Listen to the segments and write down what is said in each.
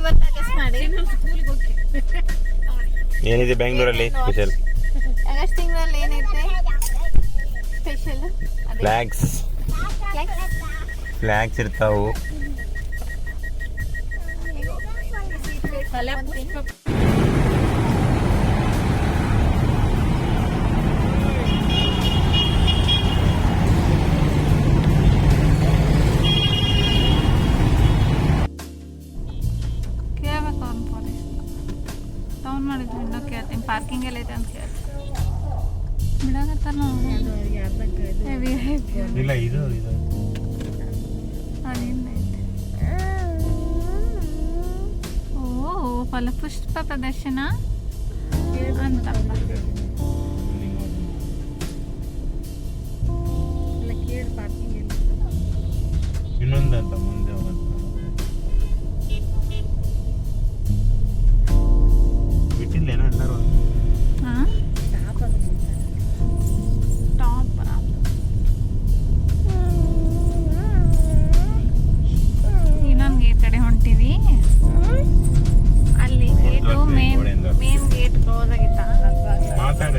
ಇವತ್ತು ಅಡ್ಜಸ್ಟ್ ಮಾಡಿ. ಏನಿದೆ ಬೆಂಗಳೂರಲ್ಲಿ ಸ್ಪೆಷಲ್? ಆಗಸ್ಟ್ ತಿಂಗಳಲ್ಲಿ ಏನೈತೆ ಸ್ಪೆಷಲ್? ಫ್ಲಾಗ್ಸ್ ಇರ್ತಾವು. ಕೇಳ್ಬೇಕು ಅವ್ನು ಪೊಲೀಸ್ ಟೌನ್ ಮಾಡಿದ್ರು ಇನ್ನೂ ಕೇಳ್ತೀನಿ. ಪಾರ್ಕಿಂಗ್ ಎಲ್ಲ ಐತೆ ಅಂತ ಕೇಳ್ತೀನಿ. ಬಿಡಾಕತ್ತಾರ ಇಲ್ಲ ಇದು ಓ ಫಲಪುಷ್ಪ ಪ್ರದರ್ಶನ ಅಂತಪ್ಪ. ಇನ್ನೊಂದು ಅಂತ ಮುಂದೆ ಬಿಟ್ಟಿಲ್ಲೇನೋ ಎಲ್ಲರೂ. ಟಾಪ್ ಇನ್ನೊಂದು ಗೇಟ್ ಕಡೆ ಹೊಂಟಿವಿ. ಅಲ್ಲಿ ಗೇಟು ಮೇನ್ ಗೇಟ್ ಕ್ಲೋಸ್ ಆಗಿತ್ತ. ಮಾತಾಡ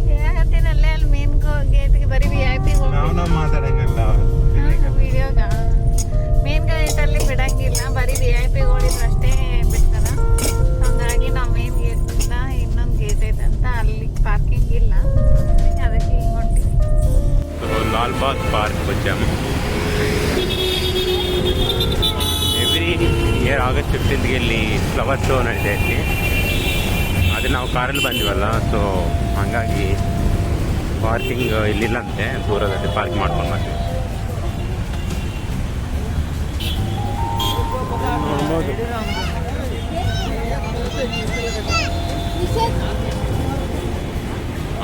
ಹೇಳತ್ತೀನಿ ಅಲ್ಲೇ ಅಲ್ಲಿ ಮೇನ್ ಗೇಟ್ಗೆ ಬರೀ VIP ನಾವು ಮಾತಾಡಂಗಲ್ಲ ವಿಡಿಯೋಗ ಮೇನ್ ಗೇಟಲ್ಲಿ ಬಿಡಂಗಿಲ್ಲ. ಬರೀ VIP ಅಷ್ಟೇ ಬಿಡ್ತಾರ. ಹಾಗಾಗಿ ನಾವು ಮೇನ್ ಗೇಟಿಂದ ಇನ್ನೊಂದು ಗೇಟ್ ಐತೆ ಅಂತ ಅಲ್ಲಿ ಪಾರ್ಕಿಂಗ್ ಇಲ್ಲ, ಅದಕ್ಕೆ ಹಿಂಗೆ ಹೊಂಟಿವಿ. ಲಾಲ್ಬಾಗ್ ಪಾರ್ಕ್ ಬಚ್ಚಾಮ. ಎವ್ರಿ ಇಯರ್ ಆಗಸ್ಟ್ 15ಗೆ ಇಲ್ಲಿ ಫ್ಲವರ್ ಶೋ ನಡೀತಾ ಇಲ್ಲಿ. ಅದೇ ನಾವು ಕಾರಲ್ಲಿ ಬಂದಿವಲ್ಲ, ಸೊ ಹಾಗಾಗಿ ಪಾರ್ಕಿಂಗ್ ಇಲ್ಲಿಲ್ಲಂತೆ, ದೂರದಲ್ಲಿ ಪಾರ್ಕ್ ಮಾಡ್ಕೊಂಡು ಬಂದ್ವಿ. ನೋಡ್ಬೋದು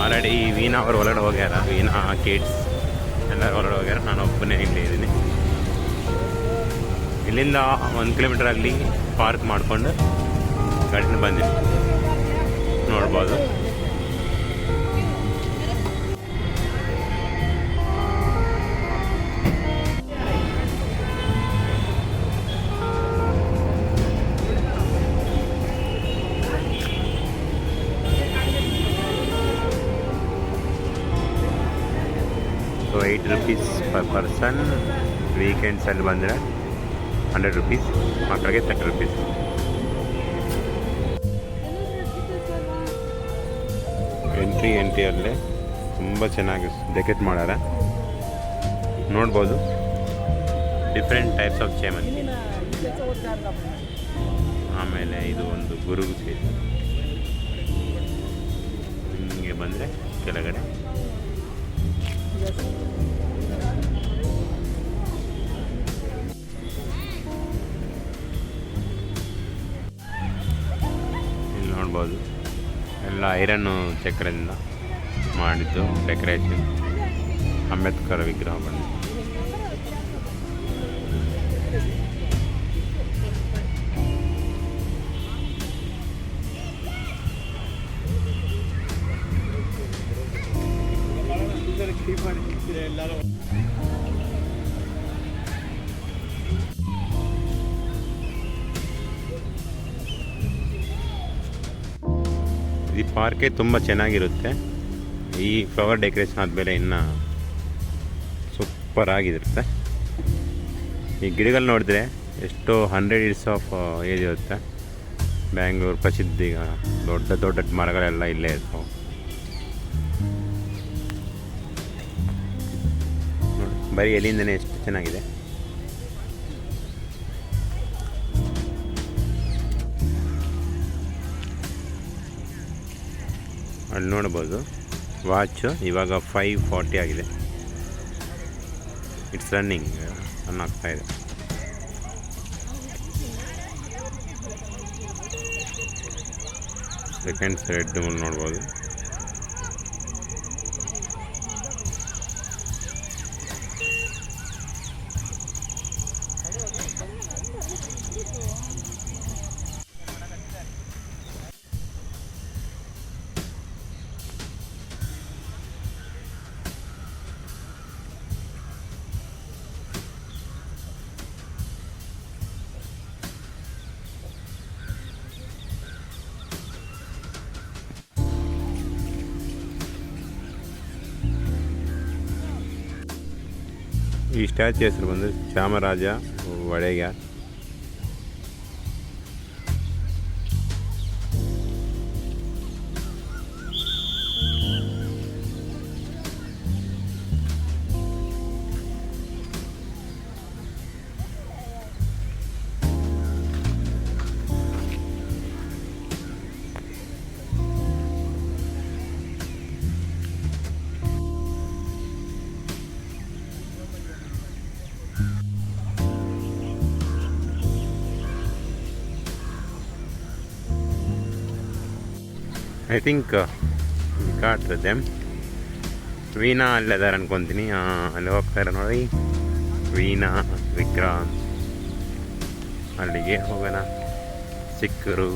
ಆಲ್ರೆಡಿ ವೀಣಾ ಅವರು ಒಳಗಡೆ ಹೋಗ್ಯಾರ. ವೀಣಾ ಕಿಡ್ಸ್ ಎಲ್ಲರೂ ಹೊರಗಡೆ ಹೋಗ್ಯಾರ. ನಾನು ಒಬ್ಬನೇ ಇಲ್ಲಿ ಇದ್ದೀನಿ. ಇಲ್ಲಿಂದ 1 ಕಿಲೋಮೀಟರ್ ಅಲ್ಲಿ ಪಾರ್ಕ್ ಮಾಡಿಕೊಂಡು ಗಾಡಿನ ಬಂದಿನಿ. ನೋಡ್ಬೋದು. So 8 rupees per person. ವೀಕೆಂಡ್ಸಲ್ಲಿ ಬಂದರೆ 100 rupees, ಮಕ್ಕಳಿಗೆ 30 rupees. ಎಂಟ್ರಿಯಲ್ಲೇ ತುಂಬ ಚೆನ್ನಾಗಿ ಡೆಕೋರೇಟ್ ಮಾಡ್ಯಾರ. ನೋಡ್ಬೋದು ಡಿಫ್ರೆಂಟ್ ಟೈಪ್ಸ್ ಆಫ್ ಸೇವಂತಿ. ಆಮೇಲೆ ಇದು ಒಂದು ಗುರುಗು ಸೇರಿ. ಹಿಂಗೆ ಬಂದರೆ ಕೆಳಗಡೆ ಇಲ್ಲಿ ನೋಡ್ಬೋದು ಎಲ್ಲ ಐರನ್ನು ಚಕ್ರದಿಂದ ಮಾಡಿದ್ದು ಡೆಕೋರೇಷನ್. ಅಂಬೇಡ್ಕರ್ ವಿಗ್ರಹ ಬಂದು ಈ ಪಾರ್ಕೇ ತುಂಬ ಚೆನ್ನಾಗಿರುತ್ತೆ. ಈ ಫ್ಲವರ್ ಡೆಕೋರೇಷನ್ ಆದಮೇಲೆ ಇನ್ನು ಸೂಪರ್ ಆಗಿರುತ್ತೆ. ಈ ಗಿಡಗಳು ನೋಡಿದ್ರೆ ಎಷ್ಟು 100 years ಆಫ್ ಏಜ್ ಇರುತ್ತೆ. ಬ್ಯಾಂಗ್ಳೂರು ಪ್ರಸಿದ್ಧ ಈಗ ದೊಡ್ಡ ದೊಡ್ಡ ಮರಗಳೆಲ್ಲ ಇಲ್ಲೇ ಇರ್ತಾವೆ. ಬರೀ ಎಲ್ಲಿಂದನೇ ಎಷ್ಟು ಚೆನ್ನಾಗಿದೆ. ಅಲ್ಲಿ ನೋಡ್ಬೋದು ವಾಚು ಇವಾಗ 5:40 ಆಗಿದೆ. ಇಟ್ಸ್ ರನ್ ಆಗ್ತಾ ಇದೆ. ಸೆಕೆಂಡ್ ಸೈಡ್ ನೋಡ್ಬೋದು. ಈ ಸ್ಟ್ಯಾಚು ಹೆಸರು ಬಂದು Chamaraja Wodeyar. I think got them. Veena ಅಲ್ಲಿದ್ದಾರೆ ಅನ್ಕೊತೀನಿ. ಅಲ್ಲಿ ಹೋಗ್ತಾರೆ ನೋಡಿ, ವೀಣಾ, ವಿಕ್ರಾಂತ್. ಅಲ್ಲಿಗೆ ಹೋಗೋಣ. ಸಿಕ್ಕರು.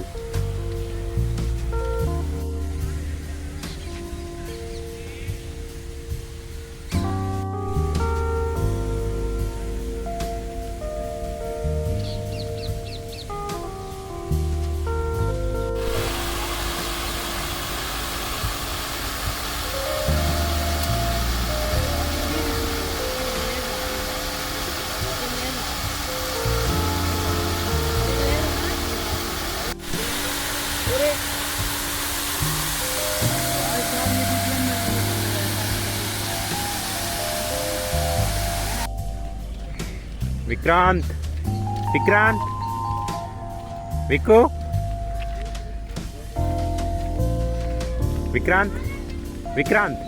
ವಿಕ್ರಾಂತ್, ವಿಕ್ರಾಂತ್, ವಿಕ್ಕು, ವಿಕ್ರಾಂತ್, ವಿಕ್ರಾಂತ್.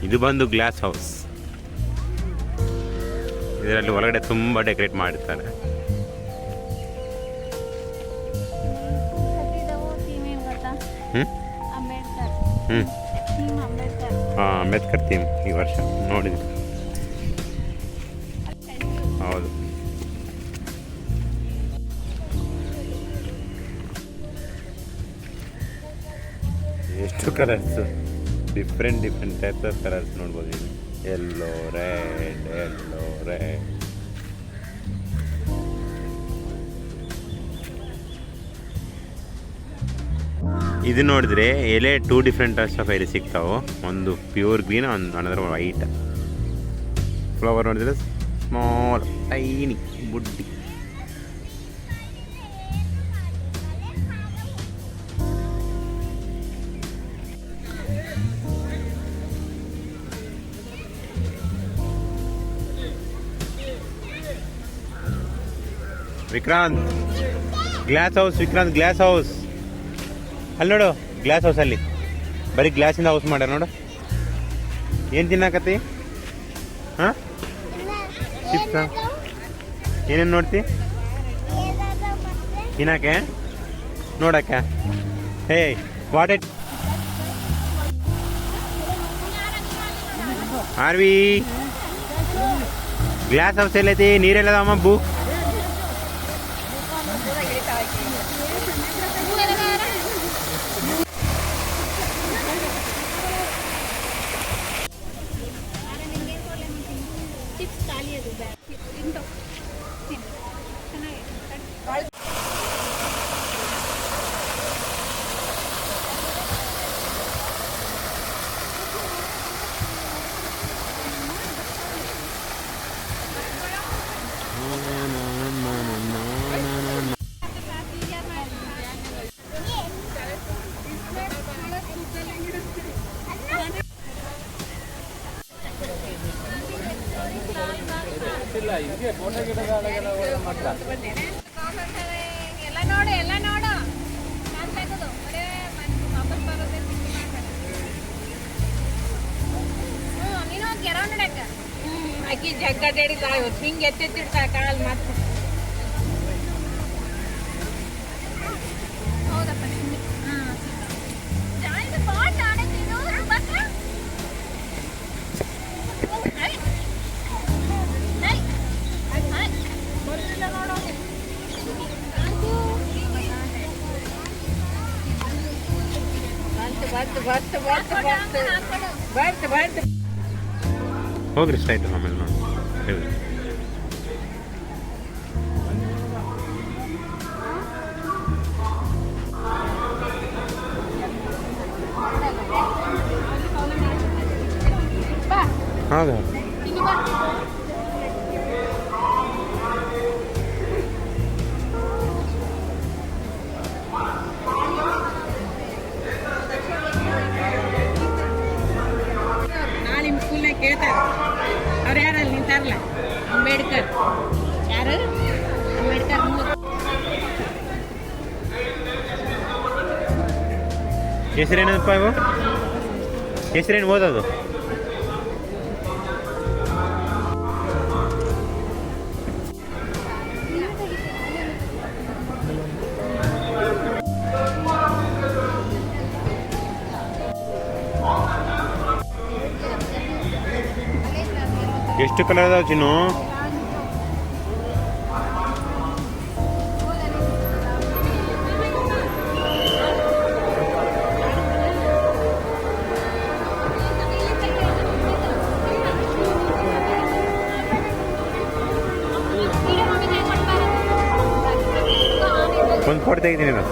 ಇದು ಬಂದು ಗ್ಲಾಸ್ ಹೌಸ್. ಇದರಲ್ಲಿ ಒಳಗಡೆ ತುಂಬ ಡೆಕೋರೇಟ್ ಮಾಡಿರ್ತಾರೆ. ಅಂಬೇಡ್ಕರ್ ಥೀಮ್ ಈ ವರ್ಷ ನೋಡಿದ್ವಿ. ಹೌದು. ಎಷ್ಟು colours, different types of colours ನೋಡ್ಬೋದು. ಇಲ್ಲಿ ಯೆಲ್ಲೋ, ರೆಡ್, ಯೆಲ್ಲೋ, ರೆಡ್. ಇದು ನೋಡಿದ್ರೆ ಎಲೆ 2 ಡಿಫ್ರೆಂಟ್ ಟೈಪ್ಸ್ ಆಫ್ ಎಲೆ ಸಿಗ್ತಾವೆ. ಒಂದು ಪ್ಯೂರ್ ಗ್ರೀನ್, ಒಂದು ಅನದರ್ ವೈಟ್. ಫ್ಲವರ್ ನೋಡಿದ್ರೆ ಸ್ಮಾಲ್, ಟೈನಿ, ಬುಡ್ಡಿ. Vikrant, glass house. Vikrant, glass house. ಅಲ್ಲಿ ನೋಡು, ಗ್ಲಾಸ್ ಹೌಸ್. ಅಲ್ಲಿ ಬರೀ ಗ್ಲಾಸಿಂದ ಹೌಸ್ ಮಾಡ್ಯಾರ ನೋಡು. ಏನು ತಿನ್ನಕತ್ತಿ? ಹಾಂ, ಚಿಪ್ಸ. ಏನೇನು ನೋಡ್ತಿ ತಿನ್ನಕ್ಕೆ? ನೋಡಕ್ಕೆ? ಹೇ, ವಾಟ್ ಇಟ್ ಆರ್ವಿ? ಗ್ಲಾಸ್ ಹೌಸ್ ಎಲ್ಲೈತಿ? ನೀರೆಲ್ಲದಮ್ಮ ಬೂ? ಅಕ್ಕಿ ಜಗ್ಗಡ್ಡಿಡ್ತಾಳೆ ಇವತ್ತು, ಹಿಂಗೆ ಎತ್ತಿಡ್ತಾಳೆ ಕಾಲ್ ಮಾತ್ರ. ಹೌದಪ್ಪ. ಹೋಗ್ರಿ ಸ್ಟ್ರೈಟ್ ಆಮೇಲೆ ನೋಡಿ ಹೇಳಿ. ಹೌದಾ ನಾಳೆ ನಿಮ್ಮ ಸ್ಕೂಲ್ನಾಗ ಕೇಳ್ತಾರೆ ಅವ್ರು ಯಾರಲ್ಲಿ ನಿಂತಾರಲ್ಲ ಅಂಬೇಡ್ಕರ್ ಯಾರು ಅಂಬೇಡ್ಕರ್ ಹೆಸರೇನಪ್ಪ ಇವು ಹೆಸರೇನು ಓದೋದು ಎಷ್ಟು ಕಲರ್ ಅದಾವ ಚಿನ್ನು ಒಂದು ಫೋಟೋ ತೆಗಿತೀನಿ ನಾನು.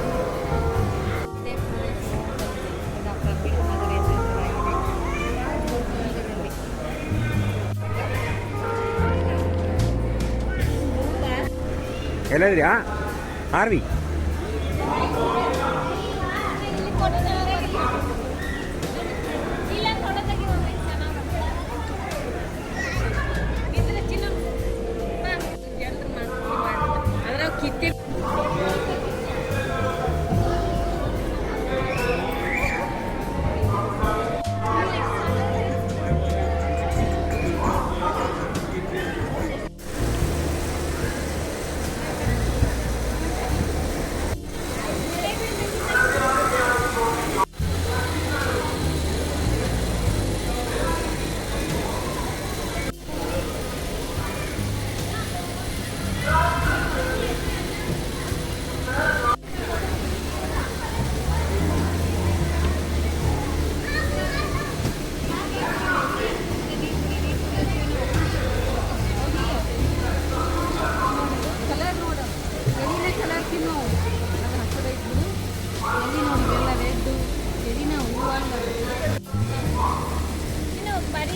ಎಲ್ಲದ್ರಿ ಆರ್ವಿ ಕಿತ್ತಿ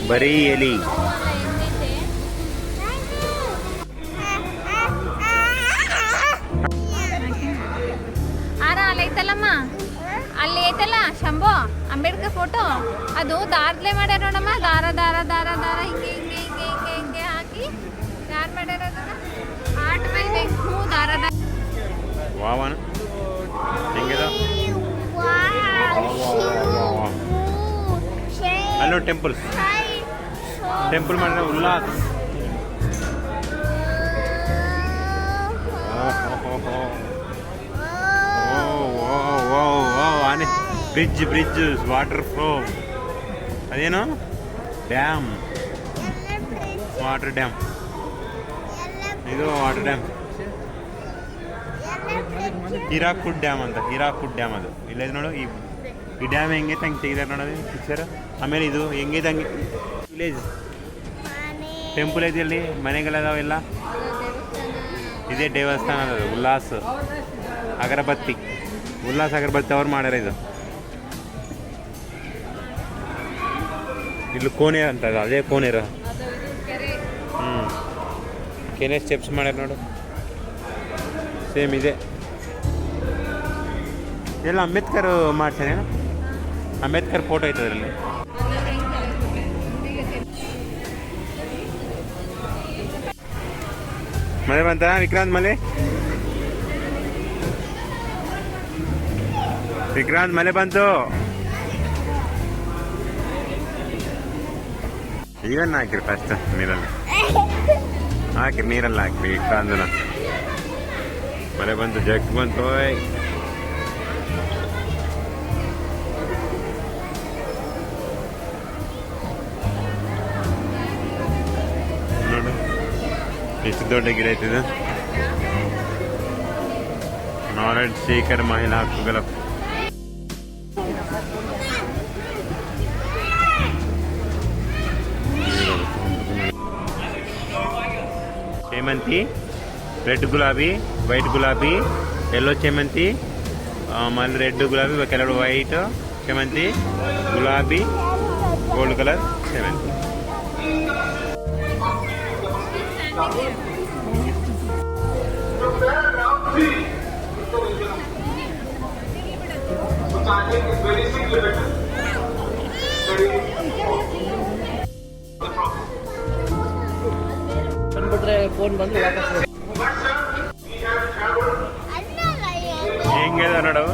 ಬರೀ ಎಲಿ ಅಲ್ಲಿ ಐತಲ್ಲಮ್ಮ ಅಲ್ಲಿ ಐತಲ್ಲ ಶಂಭು ಅಂಬೇಡ್ಕರ್ ಫೋಟೋ ಅದು ದಾರದಲ್ಲೇ ಮಾಡ್ಯಾರ ನೋಡಮ್ಮ ದಾರ ದಾರ ದಾರ ದಾರ ಹಿಂಗೆ ಹಿಂಗೆ ಹಿಂಗೆ ಹಿಂಗೆ ಹಿಂಗೆ ಹಾಕಿ ಯಾರು ಮಾಡ್ಯಾರ ಅದನ್ನ ಆರ್ಟ್ ಮೇಲೆ ಹ್ಞೂ ದಾರ ದಾರ ವಾವನ ಹೆಂಗಿದೆ ಅಲ್ಲೋ ಟೆಂಪಲ್ಸ್ ಟೆಂಪಲ್ ಮಾಡಿದ್ರೆ ಉಲ್ಲಾಸ್ ಆನೆ ಬ್ರಿಡ್ಜ್ ಬ್ರಿಡ್ಜ್ ವಾಟರ್ ಫ್ಲೋ ಅದೇನು ಡ್ಯಾಮ್ ವಾಟರ್ ಡ್ಯಾಮ್ ಇದು ವಾಟರ್ ಡ್ಯಾಮ್ ಹೀರಾಕುಡ್ ಡ್ಯಾಮ್ ಅಂತ ಹೀರಾಕುಡ್ ಡ್ಯಾಮ್ ಅದು ಇಲ್ಲ ನೋಡು ಈ ಡ್ಯಾಮ್ ಹೆಂಗೈತೆ ಹಂಗೆ ತೆಗಿದಾರೆ ನೋಡೋದು ಪಿಕ್ಚರ್ ಆಮೇಲೆ ಇದು ಹೆಂಗೈತೆ ಹಂಗೆ ವಿಲೇಜ್ ಟೆಂಪಲ್ ಐತಿ ಅಲ್ಲಿ ಮನೆಗಳದಾವೆಲ್ಲ ಇದೇ ದೇವಸ್ಥಾನ ಅದು ಉಲ್ಲಾಸ್ ಅಗರಬತ್ತಿ ಉಲ್ಲಾಸ್ ಅಗರಬತ್ತಿ ಅವ್ರು ಮಾಡ್ಯಾರ ಇದು ಇಲ್ಲಿ ಕೋನೇರ್ ಅಂತ ಅದೇ ಕೋನೇರ ಕೆನೆ ಸ್ಟೆಪ್ಸ್ ಮಾಡ್ಯಾರ ನೋಡು ಸೇಮ್ ಇದೆ ಎಲ್ಲ ಅಂಬೇಡ್ಕರ್ ಮಾಡ್ತಾನೆ ಅಂಬೇಡ್ಕರ್ ಫೋಟೋ ಐತೆ ಅದರಲ್ಲಿ ಮಳೆ ಬಂತ ವಿಕ್ರಾಂತ್ ಮಳೆ ವಿಕ್ರಾಂತ್ ಮಳೆ ಬಂತು ಈಗನ್ನ ಹಾಕಿರಿ ಫಸ್ಟ್ ನೀರಲ್ಲಿ ಹಾಕಿರಿ ನೀರಲ್ಲಿ ಹಾಕಿರಿ ವಿಕ್ರಾಂತನ ಮಳೆ ಬಂತು ಜಗ್ ಬಂತು ನೋಡು ಎಷ್ಟು ದೊಡ್ಡ ಗಿಡ ಐತಿದು ನಾಲೆಡ್ಜ್ ಶೇಖರ್ ಮಹಿಳಾ ಹಕ್ಕುಗಳ ಸೇವಂತಿ, ರೆಡ್ ಗುಲಾಬಿ, ವೈಟ್ ಗುಲಾಬಿ, ಯೆಲ್ಲೋ ಸೇವಂತಿ, ಆಮೇಲೆ ರೆಡ್ ಗುಲಾಬಿ, ಕೆಲವರು ವೈಟ್ ಸೇವಂತಿ, ಗುಲಾಬಿ, ಗೋಲ್ಡ್ ಕಲರ್ ಸೇವಂತಿ. ಬಂದ್ಬಿಟ್ರೆ ಫೋನ್ ಬಂದು ವಾಪಸ್ ಹೆಂಗಿದೆ ನೋಡು.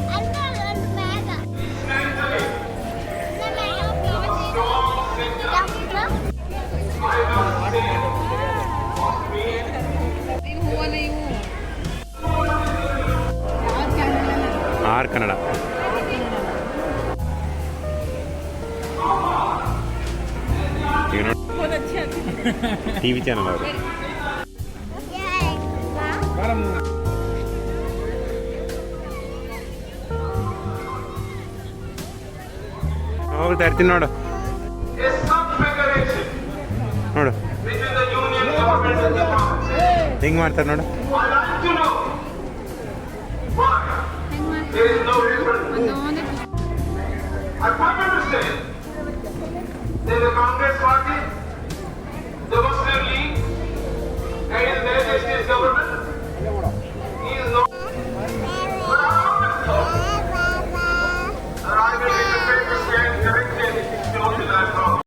ಆರ್ ಕನ್ನಡ ಟಿವಿ ಚಾನಲ್ ಅವರು. ಹೋಗ್ತಾ ಇರ್ತೀನಿ ನೋಡು ನೋಡು ಹಿಂಗ್ ಮಾಡ್ತಾರೆ ನೋಡು. ಒಂದೊಂದೇ I can't understand. There's a Congress party